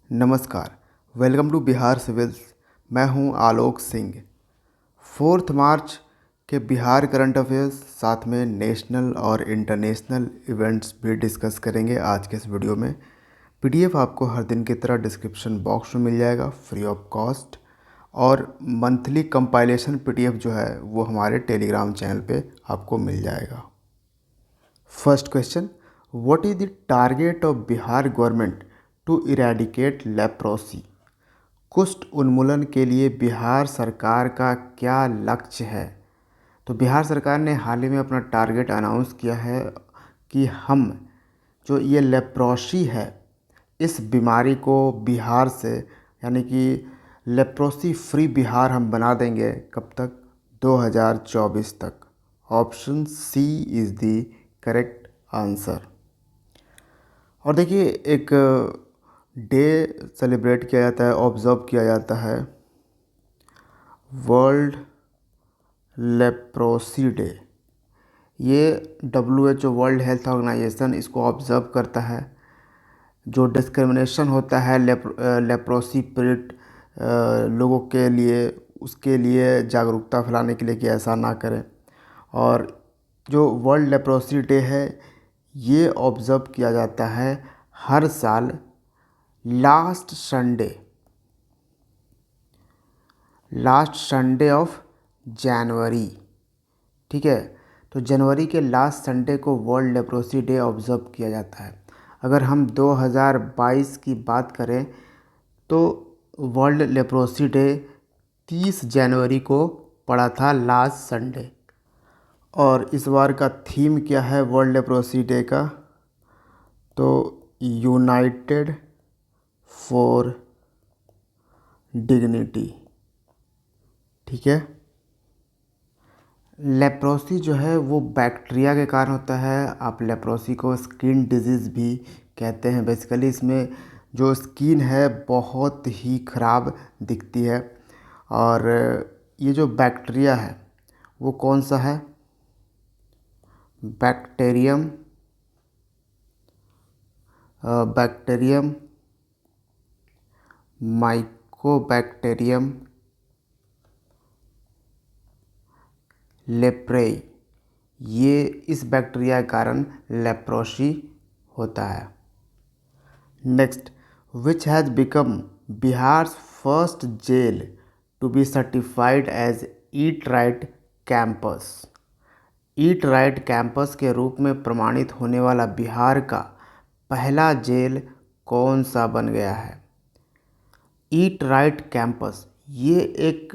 नमस्कार। Welcome to Bihar civils. मैं हूं आलोक सिंह। 4 मार्च के बिहार करंट अफेयर्स साथ में नेशनल और इंटरनेशनल इवेंट्स भी डिस्कस करेंगे आज के इस वीडियो में। पीडीएफ आपको हर दिन की तरह डिस्क्रिप्शन बॉक्स में मिल जाएगा फ्री ऑफ कॉस्ट, और मंथली कंपाइलेशन पीडीएफ जो है वो हमारे टेलीग्राम चैनल पे आपको मिल जाएगा। First question, what is the target of Bihar government to eradicate leprosy? कुष्ठ उन्मूलन के लिए बिहार सरकार का क्या लक्ष्य है? तो बिहार सरकार ने हाल ही में अपना टारगेट अनाउंस किया है कि हम जो ये लेप्रोसी है इस बीमारी को बिहार से, यानी कि लेप्रोसी फ्री बिहार हम बना देंगे। कब तक? 2024 तक। Option C is the correct answer. और देखिए, एक डे सेलिब्रेट किया जाता है, ऑब्ज़र्व किया जाता है, वर्ल्ड लेप्रोसी डे। ये WHO वर्ल्ड हेल्थ ऑर्गेनाइजेशन इसको ऑब्ज़र्व करता है। जो डिस्क्रिमिनेशन होता है लेप्रोसी पीड़ित लोगों के लिए, उसके लिए जागरूकता फैलाने के लिए कि ऐसा ना करें। और जो वर्ल्ड लेप्रोसी डे है ये ऑब्ज़र्व किया जाता है हर साल लास्ट संडे ऑफ जनवरी। ठीक है, तो जनवरी के लास्ट संडे को वर्ल्ड लेप्रोसी डे ऑब्ज़र्व किया जाता है। अगर हम 2022 की बात करें तो वर्ल्ड लेप्रोसी डे 30 जनवरी को पड़ा था, लास्ट संडे। और इस बार का थीम क्या है वर्ल्ड लेप्रोसी डे का? तो यूनाइटेड फॉर डिग्निटी। ठीक है, लेप्रोसी जो है वो बैक्टीरिया के कारण होता है। आप लेप्रोसी को स्किन डिजीज़ भी कहते हैं। बेसिकली इसमें जो स्किन है बहुत ही ख़राब दिखती है। और ये जो बैक्टीरिया है वो कौन सा है? Bacterium mycobacterium leprae. ये इस बैक्टीरिया के कारण लेप्रोसी होता है। Next, which has become Bihar first jail to be certified as eat right campus? Eat right campus के रूप में प्रमाणित होने वाला बिहार का पहला जेल कौन सा बन गया है? ईट राइट कैंपस ये एक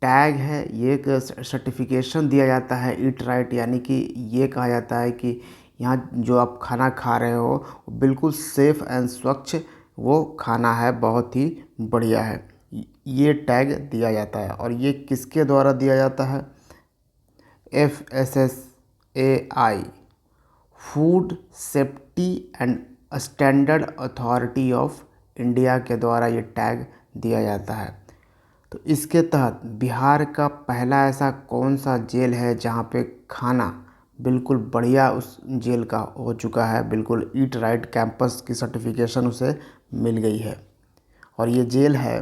टैग है, ये एक सर्टिफिकेशन दिया जाता है ईट राइट, यानी कि ये कहा जाता है कि यहाँ जो आप खाना खा रहे हो वो बिल्कुल सेफ़ एंड स्वच्छ वो खाना है, बहुत ही बढ़िया है। ये टैग दिया जाता है। और ये किसके द्वारा दिया जाता है? FSSAI, food safety and standard authority of India के द्वारा ये टैग दिया जाता है। तो इसके तहत बिहार का पहला ऐसा कौन सा जेल है जहाँ पे खाना बिल्कुल बढ़िया उस जेल का हो चुका है, बिल्कुल ईट राइट कैंपस की सर्टिफिकेशन उसे मिल गई है। और ये जेल है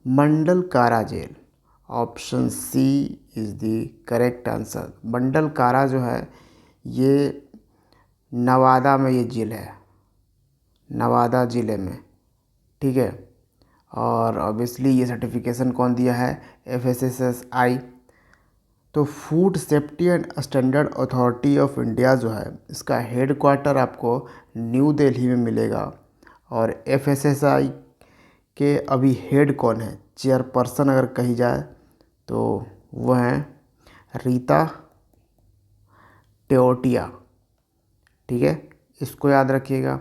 मंडल कारा jail. Option C is the correct answer. मंडल कारा जो है ये नवादा में ये जेल है, नवादा ज़िले में। ठीक है, और ऑब्वियसली ये सर्टिफिकेशन कौन दिया है? FSSAI। तो food safety and standard authority of India जो है इसका हेड क्वार्टर आपको न्यू दिल्ली में मिलेगा। और FSSAI के अभी हेड कौन है? चेयरपर्सन अगर कही जाए तो वो हैं रीता टेओटिया। ठीक है, इसको याद रखिएगा।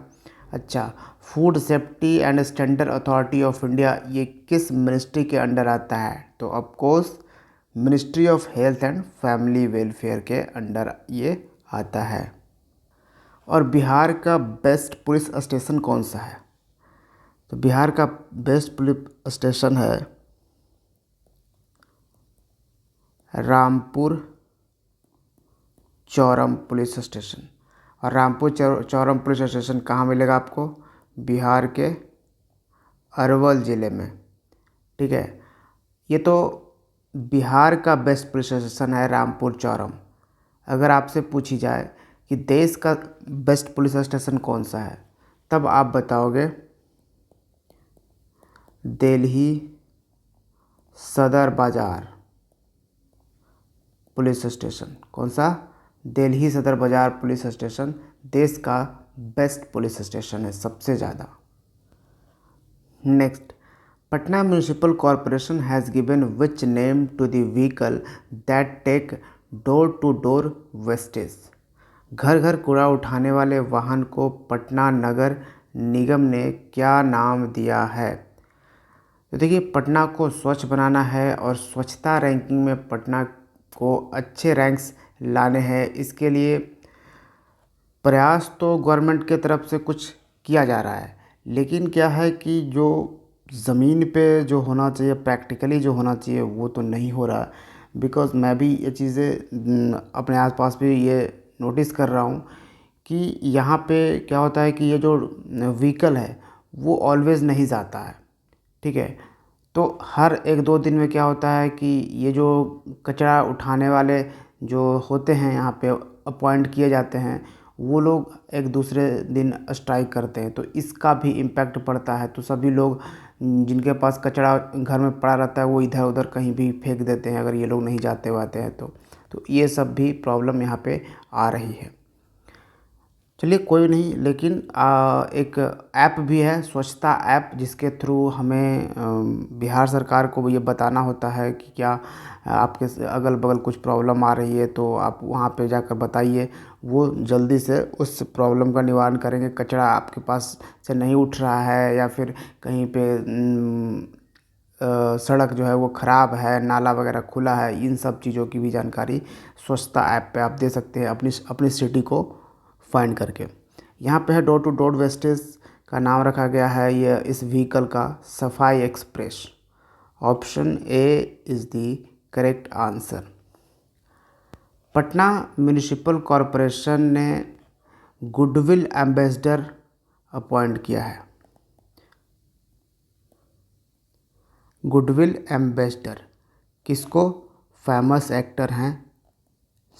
अच्छा, food safety and standard authority of India ये किस मिनिस्ट्री के अंडर आता है? तो of course ministry of health and family welfare के अंडर ये आता है। और बिहार का बेस्ट पुलिस स्टेशन कौन सा है? तो बिहार का बेस्ट पुलिस स्टेशन है रामपुर चौरम पुलिस स्टेशन। और रामपुर चौरम पुलिस स्टेशन कहाँ मिलेगा आपको? बिहार के अरवल ज़िले में। ठीक है, ये तो बिहार का बेस्ट पुलिस स्टेशन है रामपुर चौरम। अगर आपसे पूछी जाए कि देश का बेस्ट पुलिस स्टेशन कौन सा है, तब आप बताओगे दिल्ली सदर बाज़ार पुलिस स्टेशन। कौन सा? दिल्ली सदर बाज़ार पुलिस स्टेशन देश का बेस्ट पुलिस स्टेशन है सबसे ज़्यादा। Next, Patna municipal corporation has given which name to the vehicle that take door to door wastage. घर घर कूड़ा उठाने वाले वाहन को पटना नगर निगम ने क्या नाम दिया है? तो देखिए, पटना को स्वच्छ बनाना है और स्वच्छता रैंकिंग में पटना को अच्छे रैंक्स लाने हैं। इसके लिए प्रयास तो गवर्नमेंट के तरफ से कुछ किया जा रहा है, लेकिन क्या है कि जो ज़मीन पे जो होना चाहिए, प्रैक्टिकली जो होना चाहिए, वो तो नहीं हो रहा। बिकॉज़ मैं भी ये चीज़ें अपने आसपास भी ये नोटिस कर रहा हूँ कि यहाँ पे क्या होता है कि ये जो व्हीकल है वो ऑलवेज़ नहीं जाता है। ठीक है, तो हर एक दो दिन में क्या होता है कि ये जो कचरा उठाने वाले जो होते हैं यहाँ पे अपॉइंट किए जाते हैं, वो लोग एक दूसरे दिन स्ट्राइक करते हैं, तो इसका भी इम्पैक्ट पड़ता है। तो सभी लोग जिनके पास कचरा घर में पड़ा रहता है वो इधर उधर कहीं भी फेंक देते हैं, अगर ये लोग नहीं जाते वाते हैं तो ये सब भी प्रॉब्लम यहाँ पे आ रही है। चलिए कोई नहीं, लेकिन एक ऐप भी है, स्वच्छता ऐप, जिसके थ्रू हमें बिहार सरकार को ये बताना होता है कि क्या आपके अगल बगल कुछ प्रॉब्लम आ रही है, तो आप वहाँ पे जाकर बताइए। वो जल्दी से उस प्रॉब्लम का निवारण करेंगे। कचरा आपके पास से नहीं उठ रहा है या फिर कहीं पे सड़क जो है वो ख़राब है, नाला वगैरह खुला है, इन सब चीज़ों की भी जानकारी स्वच्छता ऐप पे आप दे सकते हैं अपनी अपनी सिटी को फाइंड करके। यहाँ पे है डोर टू डोर वेस्टेज का नाम रखा गया है ये इस व्हीकल का सफाई express. Option A is the correct answer. Patna municipal corporation ने गुडविल एम्बेसडर अपॉइंट किया है। गुडविल एम्बेसडर किसको? फेमस एक्टर हैं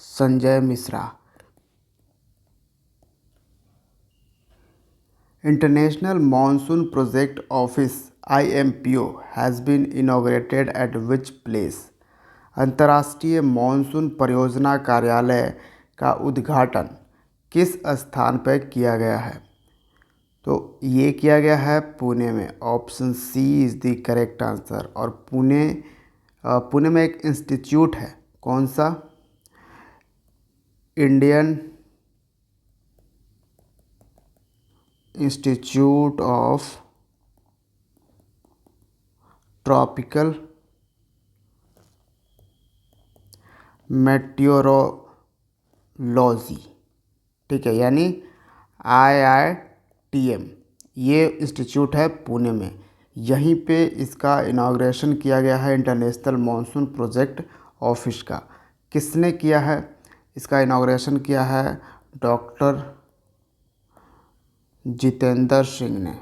Sanjay Mishra. International monsoon project office IMPO has been inaugurated at which place. अंतर्राष्ट्रीय मॉनसून परियोजना कार्यालय का उद्घाटन किस स्थान पर किया गया है? तो ये किया गया है पुणे में। Option C is the correct answer. और पुणे में एक इंस्टीट्यूट है, कौन सा? Indian Institute of Tropical Meteorology. ठीक है, यानी IITM, ये इंस्टीट्यूट है पुणे में। यहीं पे इसका इनाग्रेशन किया गया है इंटरनेशनल मॉनसून प्रोजेक्ट ऑफिस का। किसने किया है? इसका इनाग्रेशन किया है डॉक्टर जितेंद्र सिंह ने।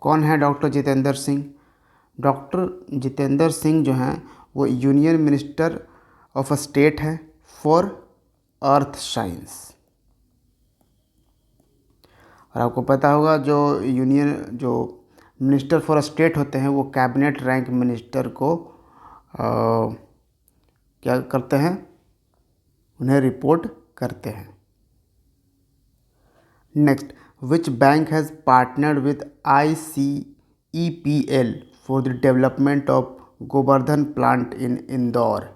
कौन है डॉक्टर जितेंद्र सिंह? डॉक्टर जितेंद्र सिंह जो हैं वो यूनियन मिनिस्टर ऑफ स्टेट हैं फॉर अर्थ साइंस। और आपको पता होगा जो मिनिस्टर फॉर स्टेट होते हैं वो कैबिनेट रैंक मिनिस्टर को क्या करते हैं? उन्हें रिपोर्ट करते हैं। Next, which bank has partnered with ICEPL for the development of Govardhan plant in Indore.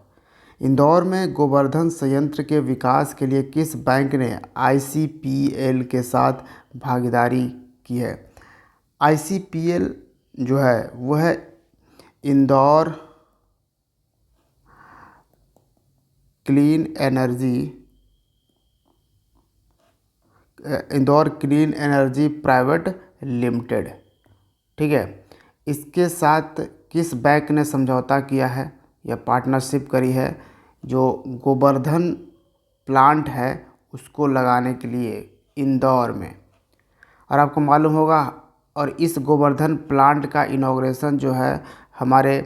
Indore में गोवर्धन संयंत्र के विकास के लिए किस बैंक ने ICPL के साथ भागीदारी की है? ICPL जो है वो है Indore clean energy private limited. ठीक है, इसके साथ किस बैंक ने समझौता किया है या पार्टनरशिप करी है? जो गोवर्धन प्लांट है उसको लगाने के लिए इंदौर में। और आपको मालूम होगा और इस गोवर्धन प्लांट का इनॉग्रेशन जो है हमारे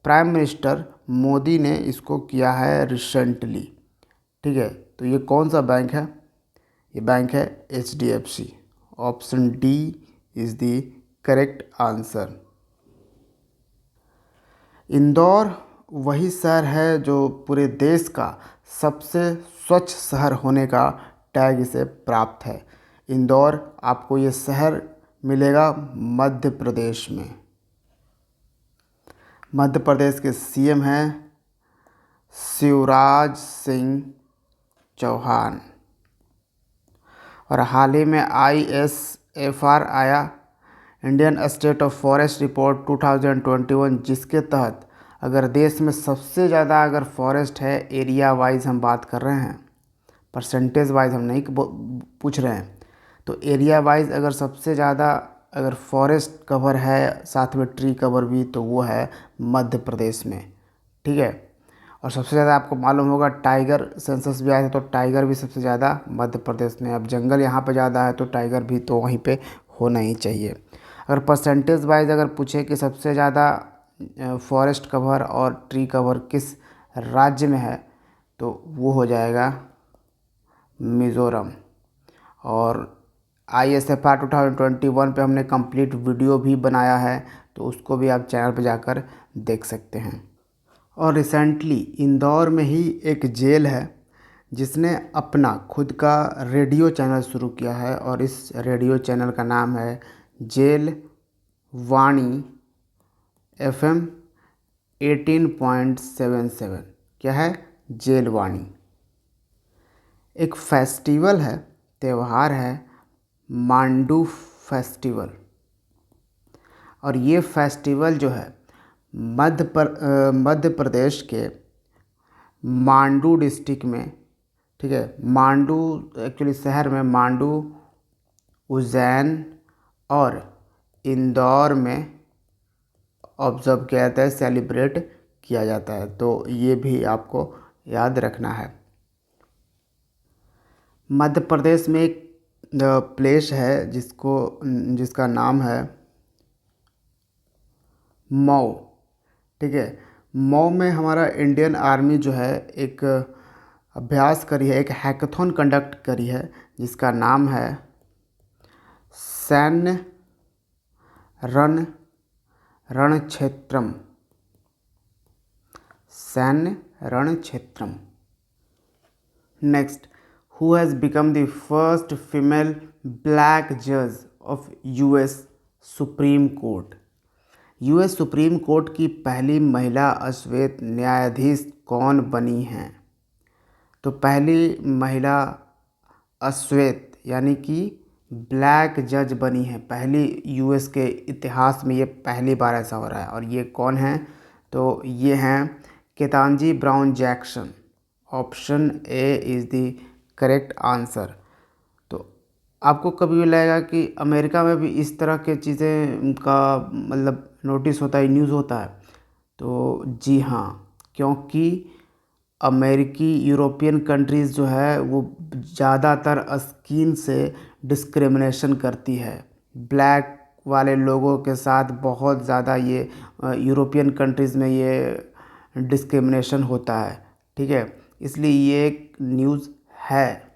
प्राइम मिनिस्टर मोदी ने इसको किया है रिसेंटली। ठीक है, तो ये कौन सा बैंक है? ये बैंक है HDFC। Option D is the correct answer. Indore वही शहर है जो पूरे देश का सबसे स्वच्छ शहर होने का टैग इसे प्राप्त है। इंदौर आपको ये शहर मिलेगा मध्य प्रदेश में। मध्य प्रदेश के CM हैं शिवराज सिंह चौहान। और हाल ही में ISFR आया, Indian state of forest report 2021, जिसके तहत अगर देश में सबसे ज़्यादा अगर फॉरेस्ट है, एरिया वाइज हम बात कर रहे हैं, परसेंटेज वाइज हम नहीं पूछ रहे हैं, तो एरिया वाइज अगर सबसे ज़्यादा अगर फॉरेस्ट कवर है साथ में ट्री कवर भी, तो वो है मध्य प्रदेश में। ठीक है, और सबसे ज़्यादा आपको मालूम होगा टाइगर सेंसस भी आया था, तो टाइगर भी सबसे ज़्यादा मध्य प्रदेश में। अब जंगल यहाँ पे ज़्यादा है तो टाइगर भी तो वहीं पे होना ही चाहिए। अगर परसेंटेज वाइज अगर पूछे कि सबसे ज़्यादा फॉरेस्ट कवर और ट्री कवर किस राज्य में है, तो वो हो जाएगा मिज़ोरम। और ISFR 2021 पे हमने कंप्लीट वीडियो भी बनाया है, तो उसको भी आप चैनल पे जाकर देख सकते हैं। और रिसेंटली इंदौर में ही एक जेल है जिसने अपना खुद का रेडियो चैनल शुरू किया है, और इस रेडियो चैनल का नाम है जेल वाणी FM 18.77। क्या है? जेल वाणी। एक फेस्टिवल है, त्यौहार है, मांडू फेस्टिवल। और ये फेस्टिवल जो है मध्य प्रदेश के मांडू डिस्ट्रिक्ट में, ठीक है, मांडू एक्चुअली शहर में, मांडू, उज्जैन और इंदौर में ऑब्ज़र्व किया जाता है, सेलिब्रेट किया जाता है। तो ये भी आपको याद रखना है। मध्य प्रदेश में एक प्लेस है जिसका नाम है मऊ। ठीक है, मऊ में हमारा इंडियन आर्मी जो है एक अभ्यास करी है, एक हैकाथॉन कंडक्ट करी है, जिसका नाम है Sainya Ranakshetram. Sainya Ranakshetram. Next, who has become the first female black जज of US Supreme Court? US Supreme Court की पहली महिला अश्वेत न्यायाधीश कौन बनी हैं? तो पहली महिला अश्वेत यानी कि ब्लैक जज बनी है, पहली US के इतिहास में ये पहली बार ऐसा हो रहा है। और ये कौन है? तो ये हैं Ketanji Brown Jackson. Option A is the correct answer. तो आपको कभी भी लगेगा कि अमेरिका में भी इस तरह के चीज़ें का मतलब नोटिस होता है, न्यूज़ होता है, तो जी हाँ, क्योंकि अमेरिकी यूरोपियन कंट्रीज़ जो है वो ज़्यादातर स्किन से डिस्क्रिमिनेशन करती है। ब्लैक वाले लोगों के साथ बहुत ज़्यादा ये यूरोपियन कंट्रीज़ में ये डिस्क्रिमिनेशन होता है। ठीक है, इसलिए ये एक न्यूज़ है।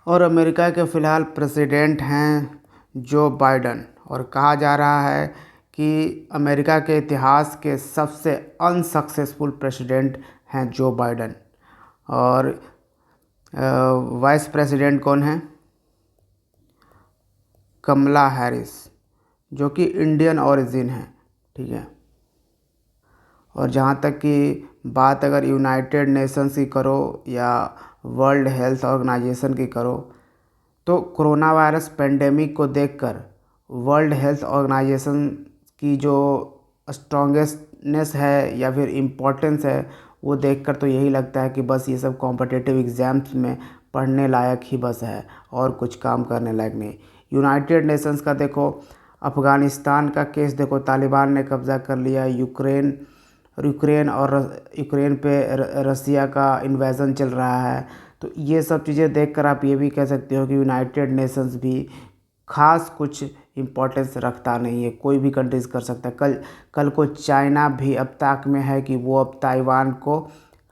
और अमेरिका के फ़िलहाल प्रेसिडेंट हैं जो बाइडन, और कहा जा रहा है कि अमेरिका के इतिहास के सबसे अनसक्सेसफुल प्रेसिडेंट हैं जो बाइडन। और वाइस प्रेसिडेंट कौन है? कमला हैरिस, जो कि इंडियन ओरिजिन है। ठीक है, और जहाँ तक कि बात अगर यूनाइटेड नेशंस की करो या वर्ल्ड हेल्थ ऑर्गेनाइजेशन की करो, तो कोरोना वायरस पेंडेमिक को देखकर वर्ल्ड हेल्थ ऑर्गेनाइजेशन की जो स्ट्रॉन्गेस्टनेस है या फिर इम्पोर्टेंस है, वो देखकर तो यही लगता है कि बस ये सब कॉम्पिटिटिव एग्ज़ाम्स में पढ़ने लायक ही बस है, और कुछ काम करने लायक नहीं। यूनाइटेड नेशंस का देखो, अफ़गानिस्तान का केस देखो, तालिबान ने कब्ज़ा कर लिया, यूक्रेन पे रसिया का इन्वेज़न चल रहा है। तो ये सब चीज़ें देखकर आप ये भी कह सकते हो कि यूनाइटेड नेशंस भी खास कुछ इम्पोर्टेंस रखता नहीं है, कोई भी कंट्रीज कर सकता है। कल कल को चाइना भी अब ताक में है कि वो अब ताइवान को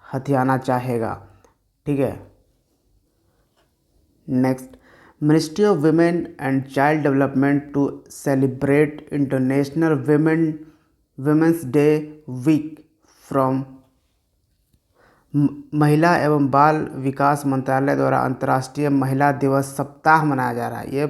हथियाना चाहेगा। ठीक है। Next, ministry of women and child development to celebrate international women's day week from महिला एवं बाल विकास मंत्रालय द्वारा अंतर्राष्ट्रीय महिला दिवस सप्ताह मनाया जा रहा है। ये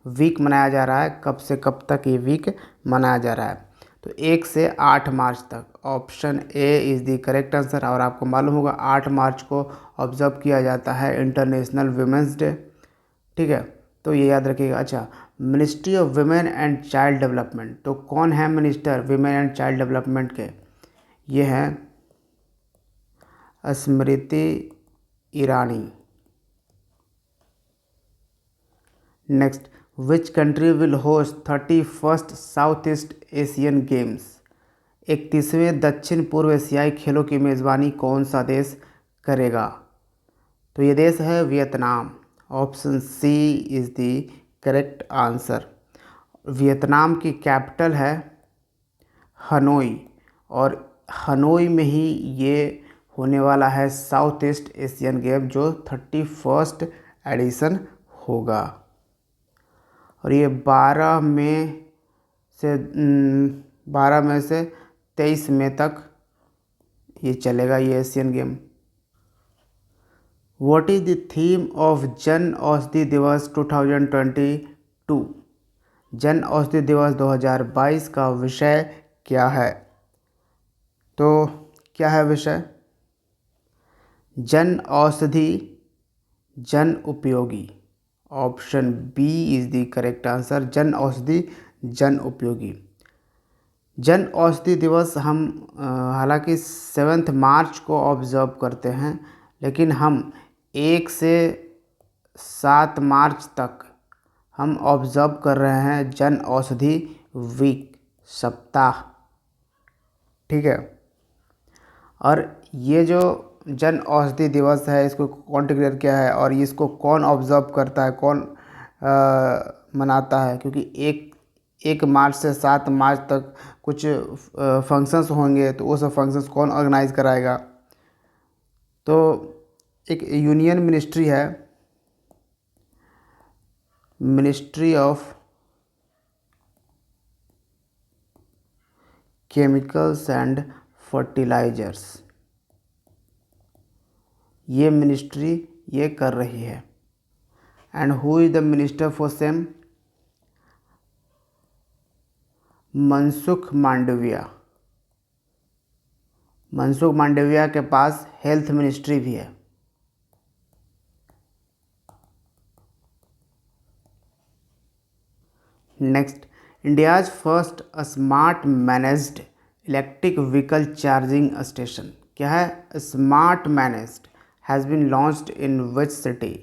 वीक मनाया जा रहा है, कब से कब तक ये वीक मनाया जा रहा है? तो 1 से 8 मार्च तक। Option A is the correct answer. और आपको मालूम होगा 8 मार्च को ऑब्जर्व किया जाता है इंटरनेशनल वुमेन्स डे। ठीक है, तो ये याद रखिएगा। अच्छा, ministry of women and child development, तो कौन है minister women and child development के? ये हैं Smriti Irani. Next, which country will host 31st South East Asian Games? 31वें दक्षिण पूर्व एशियाई खेलों की मेज़बानी कौन सा देश करेगा? तो ये देश है Vietnam. Option C is the correct answer. Vietnam की कैपिटल है हनोई, और हनोई में ही ये होने वाला है साउथ ईस्ट एशियन गेम, जो 31st एडिशन होगा। और ये 12 मई से 23 मई तक ये चलेगा, ये Asian game. What is the theme of Jan Aushadhi दिवस 2022? जन औषधि दिवस 2022 का विषय क्या है? तो क्या है विषय? जन औषधि जन उपयोगी। Option B is the correct answer, जन औषधि जन उपयोगी। जन औषधि दिवस हम हालांकि 7 मार्च को ऑब्ज़र्व करते हैं, लेकिन हम 1 से 7 मार्च तक हम ऑब्ज़र्व कर रहे हैं जन औषधि वीक, सप्ताह। ठीक है। और ये जो जन औषधि दिवस है, इसको कौन डिक्लेयर किया है और इसको कौन ऑब्ज़र्व करता है, कौन मनाता है? क्योंकि 1 मार्च से 7 मार्च तक कुछ फंक्शंस होंगे, तो वो सब फंक्शंस कौन ऑर्गेनाइज कराएगा? तो एक यूनियन मिनिस्ट्री है, ministry of chemicals and fertilisers, ये मिनिस्ट्री ये कर रही है। And who is the minister for same? Mansukh Mandaviya. Mansukh Mandaviya के पास हेल्थ मिनिस्ट्री भी है। Next, India's first smart managed electric vehicle charging station क्या है? Smart managed has been launched in which city?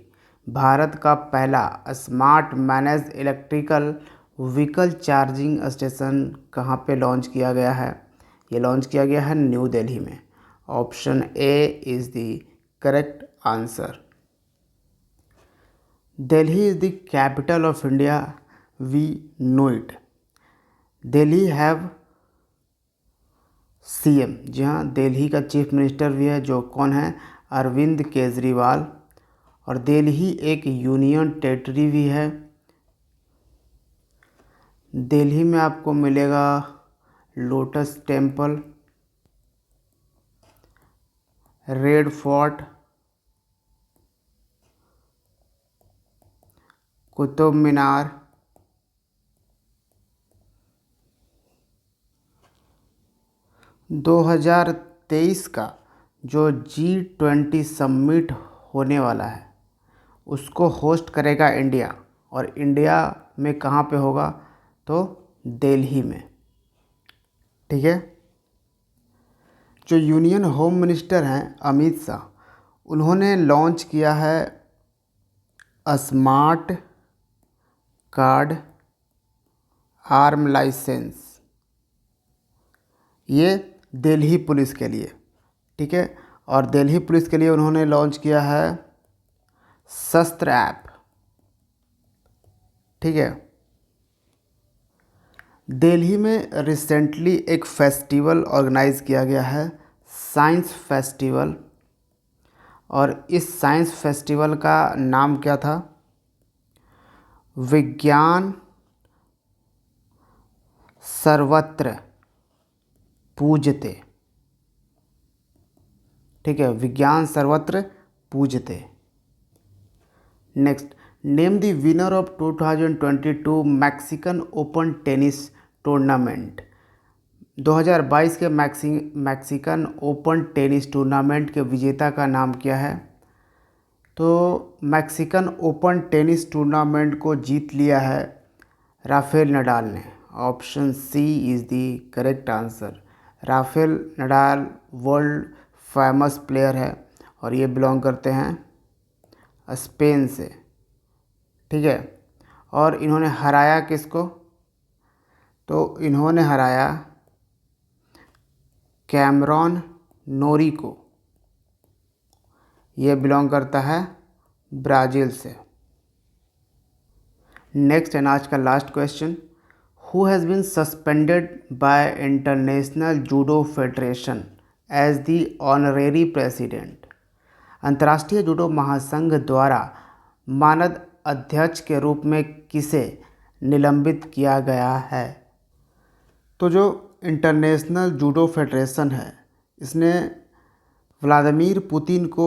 Bharat का पहला smart managed electrical vehicle charging station कहाँ पे लॉन्च किया गया है? ये लॉन्च किया गया है न्यू दिल्ली में। Option A is the correct answer. Delhi is the capital of India, we know it. Delhi have CM, जी हाँ, दिल्ली का चीफ मिनिस्टर भी है, जो कौन है? अरविंद केजरीवाल। और दिल्ली एक यूनियन टेरिटरी भी है। दिल्ली में आपको मिलेगा Lotus Temple, Red Fort, Qutub Minar, 2023 का जो G20 समिट होने वाला है, उसको होस्ट करेगा इंडिया। और इंडिया में कहाँ पे होगा? तो दिल्ली में। ठीक है। जो यूनियन होम मिनिस्टर हैं अमित शाह, उन्होंने लॉन्च किया है स्मार्ट कार्ड आर्म लाइसेंस, ये दिल्ली पुलिस के लिए। ठीक है। और दिल्ली पुलिस के लिए उन्होंने लॉन्च किया है शस्त्र ऐप। ठीक है। दिल्ली में रिसेंटली एक फेस्टिवल ऑर्गेनाइज किया गया है, साइंस फेस्टिवल, और इस साइंस फेस्टिवल का नाम क्या था? विज्ञान सर्वत्र पूजते। ठीक है, विज्ञान सर्वत्र पूजते। Next, name the winner of 2022 Mexican open tennis tournament. 2022 के मैक्सिकन ओपन टेनिस टूर्नामेंट के विजेता का नाम क्या है? तो मैक्सिकन ओपन टेनिस टूर्नामेंट को जीत लिया है राफेल नडाल ने। Option C is the correct answer. Rafael Nadal world famous player है और ये बिलोंग करते हैं स्पेन से। ठीक है, और इन्होंने हराया किसको? तो इन्होंने हराया कैमरॉन नोरी को। ये बिलोंग करता है ब्राज़ील से। नेक्स्ट एंड आज का last question, who has been suspended by International Judo Federation as the honorary president. अंतर्राष्ट्रीय जूडो महासंघ द्वारा मानद अध्यक्ष के रूप में किसे निलंबित किया गया है? तो जो इंटरनेशनल जूडो फेडरेशन है, इसने व्लादिमीर पुतिन को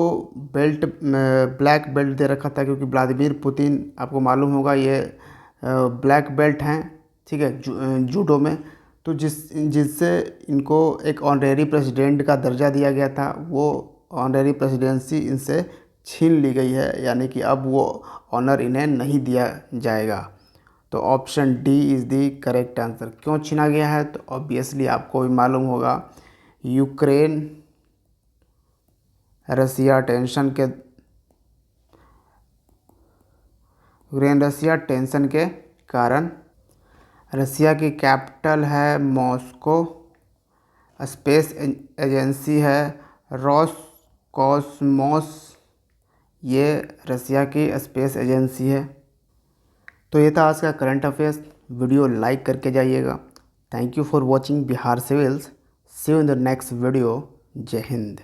ब्लैक बेल्ट दे रखा था, क्योंकि व्लादिमीर पुतिन आपको मालूम होगा ये ब्लैक बेल्ट हैं। ठीक है, जूडो में। तो जिससे इनको एक ऑनरेरी प्रेसिडेंट का दर्जा दिया गया था, वो ऑनरेरी प्रेसिडेंसी इनसे छीन ली गई है, यानी कि अब वो ऑनर इन्हें नहीं दिया जाएगा। तो option D is the correct answer. क्यों छीना गया है? तो ऑब्वियसली आपको भी मालूम होगा, यूक्रेन रसिया टेंशन के कारण। रसिया की कैपिटल है मॉस्को। स्पेस एजेंसी है रोसकॉस्मोस। ये रसिया की स्पेस एजेंसी है। तो ये था आज का करंट अफेयर्स। वीडियो लाइक करके जाइएगा। Thank you for watching Bihar civils. See you in the next video. जय हिंद।